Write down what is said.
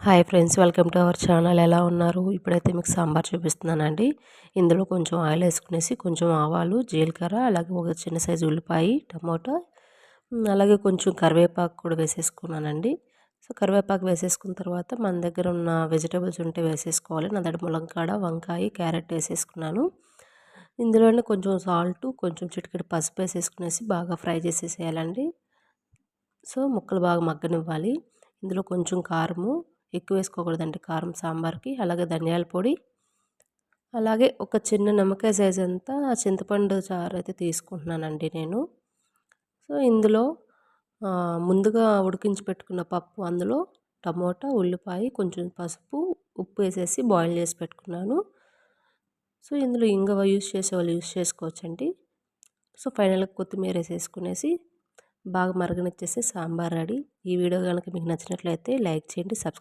Hi friends, welcome to our channel. ఎలా ఉన్నారు? ఇప్పుడైతే మీకు సాంబార్ చూపిస్తున్నానండి. ఇందులో కొంచెం ఆయిల్ వేసుకునేసి కొంచెం ఆవాలు, జీలకర్ర, అలాగే ఒక చిన్న సైజు ఉల్లిపాయ, టమోటా, అలాగే కొంచెం కరివేపాకు కూడా వేసేసుకున్నానండి. సో కరివేపాకు వేసేసుకున్న తర్వాత మన దగ్గర ఉన్న వెజిటేబుల్స్ ఉంటే వేసేసుకోవాలి. నా దగ్గర ములంకాడ, వంకాయ, క్యారెట్ వేసేసుకున్నాను. ఇందులోనే కొంచెం సాల్ట్, కొంచెం చిటికెడు పసుపు వేసేసుకునేసి బాగా ఫ్రై చేసేసేయాలండి. సో ముక్కలు బాగా మగ్గనివ్వాలి. ఇందులో కొంచెం కారము, ఎక్కువ వేసుకోకూడదండి కారం సాంబార్కి, అలాగే ధనియాల పొడి, అలాగే ఒక చిన్న నిమ్మకాయ సైజ్ అంతా చింతపండు చారు అయితే తీసుకుంటున్నానండి నేను. సో ఇందులో ముందుగా ఉడికించి పెట్టుకున్న పప్పు, అందులో టమోటా, ఉల్లిపాయ, కొంచెం పసుపు, ఉప్పు వేసేసి బాయిల్ చేసి పెట్టుకున్నాను. సో ఇందులో ఇంగువ యూస్ చేసేవాళ్ళు యూస్ చేసుకోవచ్చండి. సో ఫైనల్గా కొత్తిమీర వేసేసుకునేసి బాగా మరగనిచ్చేసి సాంబార్ రెడీ. ఈ వీడియో కనుక మీకు నచ్చినట్లయితే లైక్ చేయండి, సబ్స్క్రైబ్